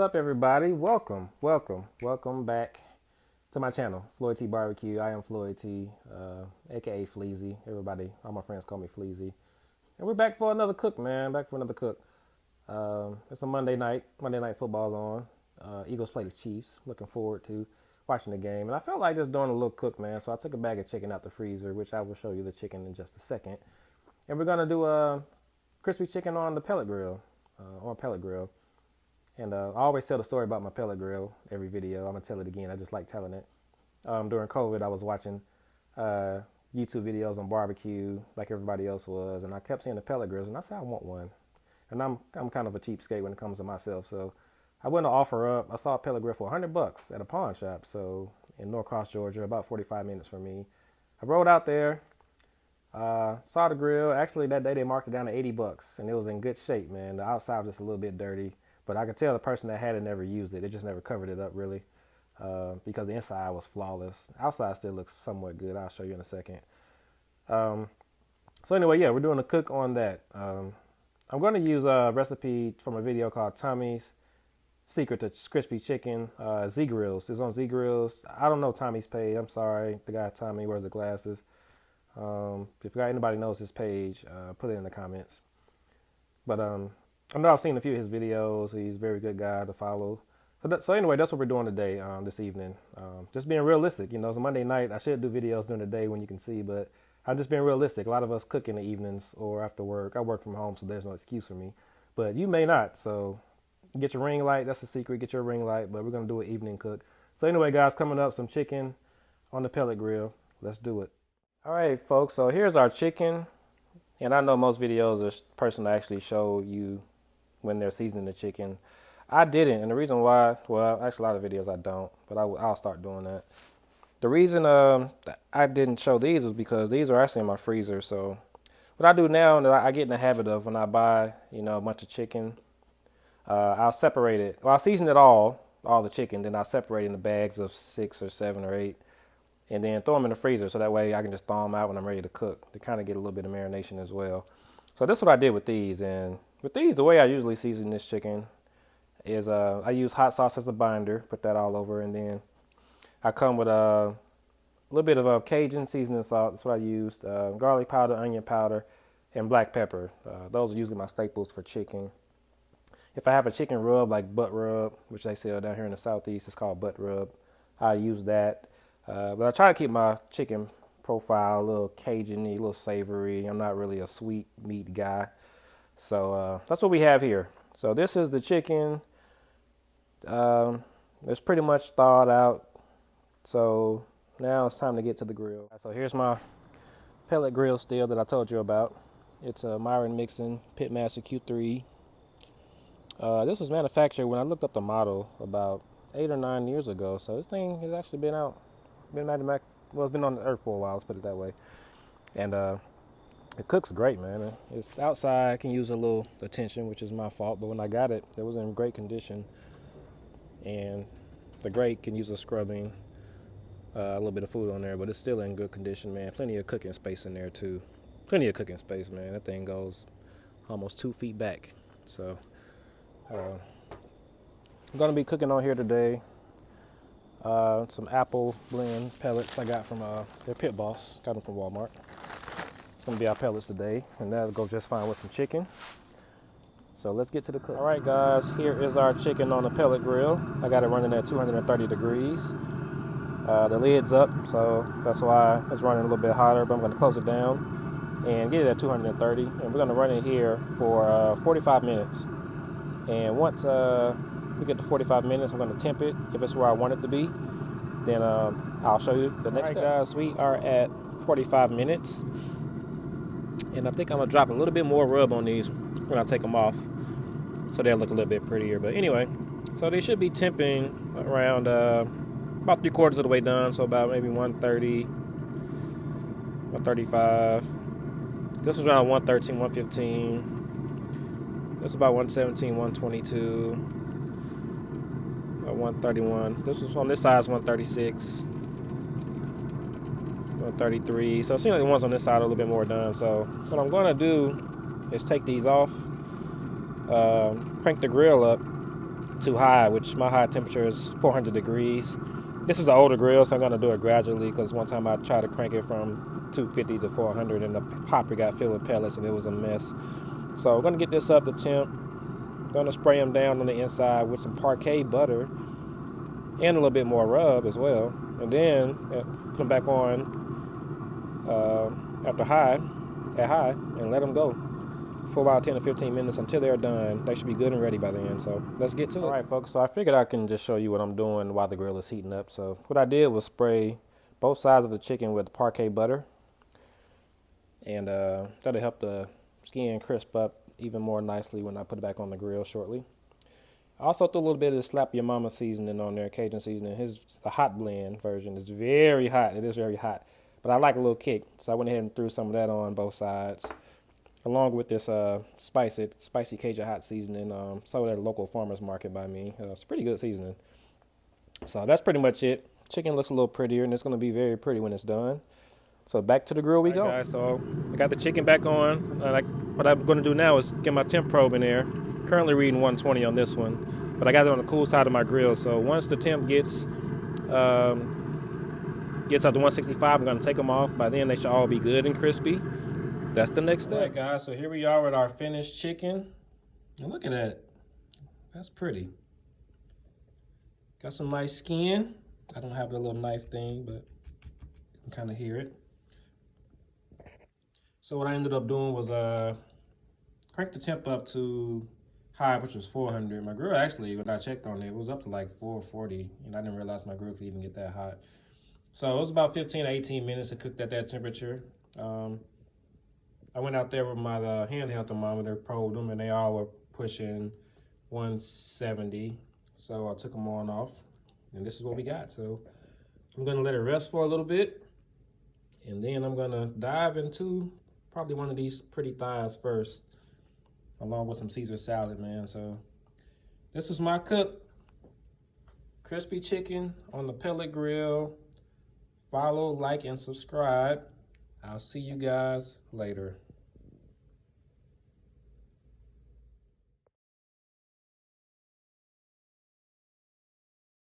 up, everybody? Welcome back to my channel, Floyd T Barbecue. I am Floyd T, aka Fleazy. Everybody, all my friends call me Fleazy. And we're back for another cook, man. Back for another cook. It's a Monday night. Monday night football's on. Eagles play the Chiefs. Looking forward to watching the game. And I felt like just doing a little cook, man. So I took a bag of chicken out the freezer, which I will show you the chicken in just a second. And we're gonna do a crispy chicken on the pellet grill, And I always tell the story about my pellet grill every video. I'm going to tell it again. I just like telling it. During COVID, I was watching YouTube videos on barbecue like everybody else was. And I kept seeing the pellet grills. And I said, I want one. And I'm kind of a cheapskate when it comes to myself. So I went to offer up. I saw a pellet grill for $100 at a pawn shop. So in Norcross, Georgia, about 45 minutes from me. I rode out there. Saw the grill. Actually, that day they marked it down to $80. And it was in good shape, man. The outside was just a little bit dirty. But I could tell the person that had it never used it. It just never covered it up, really, because the inside was flawless. Outside still looks somewhat good. I'll show you in a second. So anyway, yeah, we're doing a cook on that. I'm going to use a recipe from a video called Tommy's Secret to Crispy Chicken. Z Grills. It's on Z Grills. I don't know Tommy's page. I'm sorry. The guy Tommy wears the glasses. If anybody knows his page, put it in the comments. But I know I've seen a few of his videos. He's a very good guy to follow. So anyway, that's what we're doing today, this evening. Just being realistic. You know, it's a Monday night. I should do videos during the day when you can see, but I'm just being realistic. A lot of us cook in the evenings or after work. I work from home, so there's no excuse for me. But you may not, so get your ring light. That's the secret. Get your ring light, but we're going to do an evening cook. So anyway, guys, coming up, some chicken on the pellet grill. Let's do it. All right, folks, so here's our chicken. And I know most videos are person to actually show you when they're seasoning the chicken. I didn't, and the reason why, well, actually a lot of videos I don't, but I'll start doing that. The reason I didn't show these was because these are actually in my freezer. So what I do now, that I get in the habit of when I buy, a bunch of chicken, I'll separate it. Well, I'll season it all the chicken, then I'll separate it into bags of 6 or 7 or 8, and then throw them in the freezer so that way I can just thaw them out when I'm ready to cook to kind of get a little bit of marination as well. So that's what I did with these. And with these, the way I usually season this chicken is I use hot sauce as a binder, put that all over, and then I come with a little bit of Cajun seasoning salt. That's what I used, garlic powder, onion powder, and black pepper. Those are usually my staples for chicken. If I have a chicken rub like butt rub, which they sell down here in the Southeast, it's called butt rub, I use that. But I try to keep my chicken profile a little Cajun-y, a little savory. I'm not really a sweet meat guy. So that's what we have here. So this is the chicken. It's pretty much thawed out. So now it's time to get to the grill. So here's my pellet grill still that I told you about. It's a Myron Mixon Pitmaster Q3. This was manufactured when I looked up the model about 8 or 9 years ago. So this thing has actually been out, it's been on the earth for a while, let's put it that way. And it cooks great, man. It's outside, I can use a little attention, which is my fault, but when I got it, it was in great condition. And the grate can use a scrubbing, a little bit of food on there, but it's still in good condition, man. Plenty of cooking space in there, too. Plenty of cooking space, man. That thing goes almost 2 feet back. So, I'm going to be cooking on here today. Some apple blend pellets I got from their Pit Boss. Got them from Walmart. It's going to be our pellets today, and that'll go just fine with some chicken. So let's get to the cook. All right, guys, here is our chicken on the pellet grill. I got it running at 230 degrees. The lid's up, so that's why it's running a little bit hotter, but I'm going to close it down and get it at 230. And we're going to run it here for 45 minutes. And once we get to 45 minutes, I'm going to temp it if it's where I want it to be. Then I'll show you the next step. All right, guys, we are at 45 minutes. And I think I'm going to drop a little bit more rub on these when I take them off, so they'll look a little bit prettier. But anyway, so they should be temping around about 3/4 of the way done, so about maybe 130, 135. This was around 113, 115. This is about 117, 122, 131. This was on this side is 136, 133. So it seems like the ones on this side are a little bit more done. So what I'm going to do is take these off, crank the grill up, too high, which my high temperature is 400 degrees. This is an older grill, so I'm gonna do it gradually because one time I tried to crank it from 250 to 400 and the hopper got filled with pellets and it was a mess. So I'm gonna get this up to temp. Gonna spray them down on the inside with some parquet butter and a little bit more rub as well. And then put them back on after at high, and let them go for about 10 to 15 minutes until they're done. They should be good and ready by then. So let's get to it. All right, folks. So I figured I can just show you what I'm doing while the grill is heating up. So what I did was spray both sides of the chicken with parquet butter, and that'll help the skin crisp up even more nicely when I put it back on the grill shortly. I also threw a little bit of the Slap Your Mama seasoning on there, Cajun seasoning. The hot blend version is very hot. It is very hot, but I like a little kick, so I went ahead and threw some of that on both sides, along with this spicy Cajun hot seasoning. Sold at a local farmer's market by me. It's pretty good seasoning. So that's pretty much it. Chicken looks a little prettier, and it's going to be very pretty when it's done. So back to the grill we go. All right, guys, so I got the chicken back on. What I'm going to do now is get my temp probe in there. Currently reading 120 on this one, but I got it on the cool side of my grill. So once the temp gets up to 165, I'm going to take them off. By then they should all be good and crispy. That's the next step. All right, guys, so here we are with our finished chicken. And look at that. That's pretty. Got some nice skin. I don't have the little knife thing, but you can kind of hear it. So what I ended up doing was crank the temp up to high, which was 400. My grill actually, when I checked on it, it was up to like 440, and I didn't realize my grill could even get that hot. So it was about 15 to 18 minutes to cook at that temperature. I went out there with my handheld thermometer, probed them, and they all were pushing 170. So I took them on off, and this is what we got. So I'm gonna let it rest for a little bit, and then I'm gonna dive into probably one of these pretty thighs first, along with some Caesar salad, man. So this was my cook. Crispy chicken on the pellet grill. Follow, like, and subscribe. I'll see you guys later.